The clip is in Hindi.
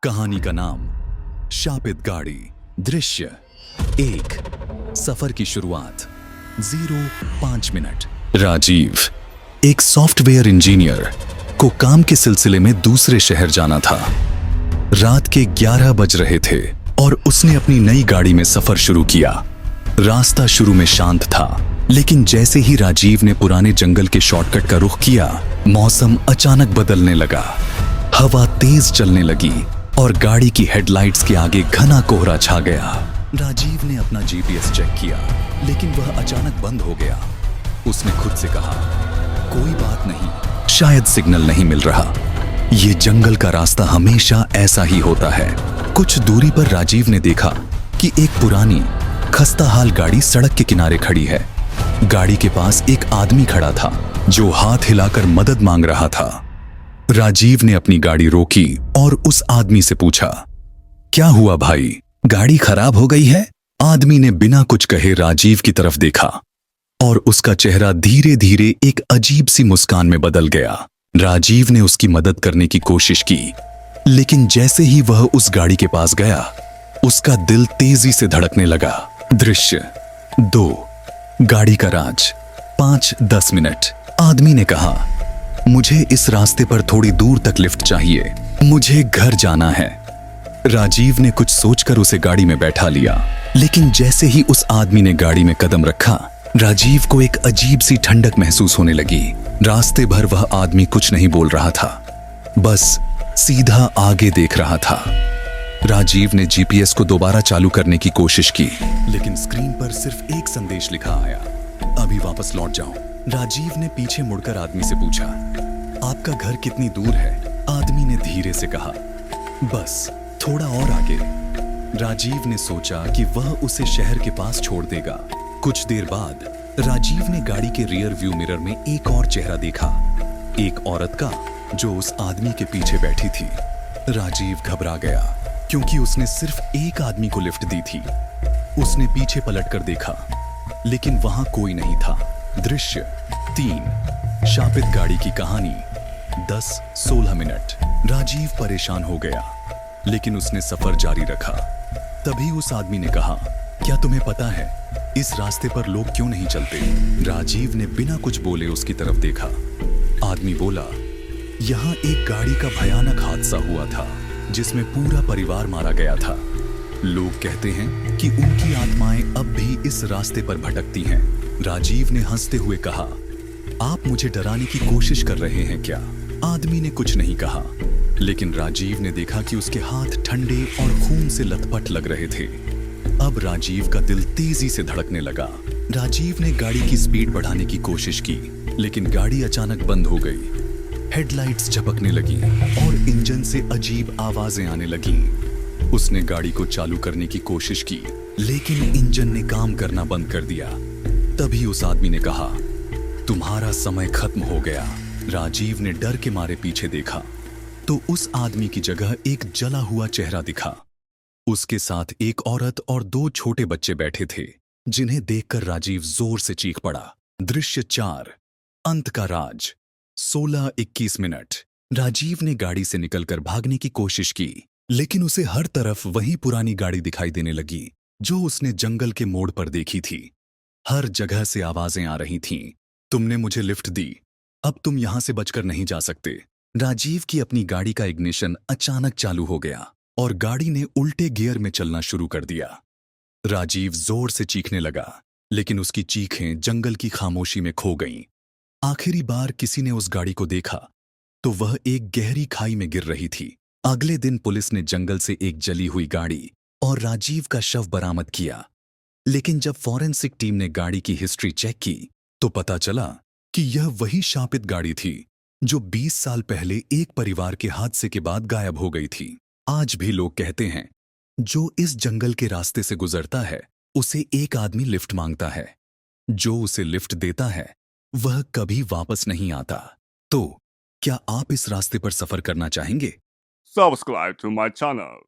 कहानी का नाम शापित गाड़ी। दृश्य 1। सफर की शुरुआत 05 मिनट। राजीव एक सॉफ्टवेयर इंजीनियर को काम के सिलसिले में दूसरे शहर जाना था। रात के 11 बज रहे थे और उसने अपनी नई गाड़ी में सफर शुरू किया। रास्ता शुरू में शांत था, लेकिन जैसे ही राजीव ने पुराने जंगल के शॉर्टकट का रुख किया, मौसम अचानक बदलने लगा। हवा तेज चलने लगी और गाड़ी की हेडलाइट्स के आगे घना कोहरा छा गया। राजीव ने अपना जीपीएस चेक किया, लेकिन वह अचानक बंद हो गया। उसने खुद से कहा, कोई बात नहीं, शायद सिग्नल नहीं मिल रहा। ये जंगल का रास्ता हमेशा ऐसा ही होता है। कुछ दूरी पर राजीव ने देखा कि एक पुरानी खस्ता हाल गाड़ी सड़क के किनारे खड़ी है। गाड़ी के पास एक आदमी खड़ा था जो हाथ हिलाकर मदद मांग रहा था। राजीव ने अपनी गाड़ी रोकी और उस आदमी से पूछा, क्या हुआ भाई, गाड़ी खराब हो गई है? आदमी ने बिना कुछ कहे राजीव की तरफ देखा और उसका चेहरा धीरे धीरे एक अजीब सी मुस्कान में बदल गया। राजीव ने उसकी मदद करने की कोशिश की, लेकिन जैसे ही वह उस गाड़ी के पास गया, उसका दिल तेजी से धड़कने लगा। दृश्य 2। गाड़ी का राज 5-10 मिनट। आदमी ने कहा, मुझे इस रास्ते पर थोड़ी दूर तक लिफ्ट चाहिए, मुझे घर जाना है। राजीव ने कुछ सोचकर उसे गाड़ी में बैठा लिया, लेकिन जैसे ही उस आदमी ने गाड़ी में कदम रखा, राजीव को एक अजीब सी ठंडक महसूस होने लगी। रास्ते भर वह आदमी कुछ नहीं बोल रहा था, बस सीधा आगे देख रहा था। राजीव ने जीपीएस को दोबारा चालू करने की कोशिश की, लेकिन स्क्रीन पर सिर्फ एक संदेश लिखा आया, अभी वापस लौट जाओ। राजीव ने पीछे मुड़कर आदमी से पूछा, आपका घर कितनी दूर है? आदमी ने धीरे से कहा, बस थोड़ा और आगे। राजीव ने सोचा कि वह उसे शहर के पास छोड़ देगा। कुछ देर बाद राजीव ने गाड़ी के रियर व्यू मिरर में एक और चेहरा देखा, एक औरत का जो उस आदमी के पीछे बैठी थी। राजीव घबरा गया, क्योंकि उसने सिर्फ एक आदमी को लिफ्ट दी थी। उसने पीछे पलटकर देखा, लेकिन वहां कोई नहीं था। दृश्य 3। शापित गाड़ी की कहानी 10-16 मिनट। राजीव परेशान हो गया, लेकिन उसने सफर जारी रखा। तभी उस आदमी ने कहा, क्या तुम्हें पता है इस रास्ते पर लोग क्यों नहीं चलते? राजीव ने बिना कुछ बोले उसकी तरफ देखा। आदमी बोला, यहाँ एक गाड़ी का भयानक हादसा हुआ था जिसमें पूरा परिवार मारा गया था। लोग कहते हैं कि उनकी आत्माएं अब भी इस रास्ते पर भटकती हैं। राजीव ने हंसते हुए कहा, आप मुझे डराने की कोशिश कर रहे हैं क्या? आदमी ने कुछ नहीं कहा, लेकिन राजीव ने देखा कि उसके हाथ ठंडे और खून से लथपथ लग रहे थे। अब राजीव का दिल तेजी से धड़कने लगा। राजीव ने गाड़ी की स्पीड बढ़ाने की कोशिश की, लेकिन गाड़ी अचानक बंद हो गई। हेडलाइट्स झपकने लगी और इंजन से अजीब आवाजें आने लगीं। उसने गाड़ी को चालू करने की कोशिश की, लेकिन इंजन ने काम करना बंद कर दिया। तभी उस आदमी ने कहा, तुम्हारा समय खत्म हो गया। राजीव ने डर के मारे पीछे देखा, तो उस आदमी की जगह एक जला हुआ चेहरा दिखा। उसके साथ एक औरत और 2 छोटे बच्चे बैठे थे, जिन्हें देखकर राजीव जोर से चीख पड़ा। दृश्य 4। अंत का राज 16-21 मिनट। राजीव ने गाड़ी से निकलकर भागने की कोशिश की, लेकिन उसे हर तरफ वही पुरानी गाड़ी दिखाई देने लगी जो उसने जंगल के मोड़ पर देखी थी। हर जगह से आवाजें आ रही थीं, तुमने मुझे लिफ्ट दी, अब तुम यहां से बचकर नहीं जा सकते। राजीव की अपनी गाड़ी का इग्निशन अचानक चालू हो गया और गाड़ी ने उल्टे गियर में चलना शुरू कर दिया। राजीव जोर से चीखने लगा, लेकिन उसकी चीखें जंगल की खामोशी में खो गईं। आखिरी बार किसी ने उस गाड़ी को देखा तो वह एक गहरी खाई में गिर रही थी। अगले दिन पुलिस ने जंगल से एक जली हुई गाड़ी और राजीव का शव बरामद किया, लेकिन जब फॉरेंसिक टीम ने गाड़ी की हिस्ट्री चेक की तो पता चला कि यह वही शापित गाड़ी थी जो 20 साल पहले एक परिवार के हादसे के बाद गायब हो गई थी। आज भी लोग कहते हैं, जो इस जंगल के रास्ते से गुजरता है उसे एक आदमी लिफ्ट मांगता है, जो उसे लिफ्ट देता है वह कभी वापस नहीं आता। तो क्या आप इस रास्ते पर सफर करना चाहेंगे? Subscribe to my channel.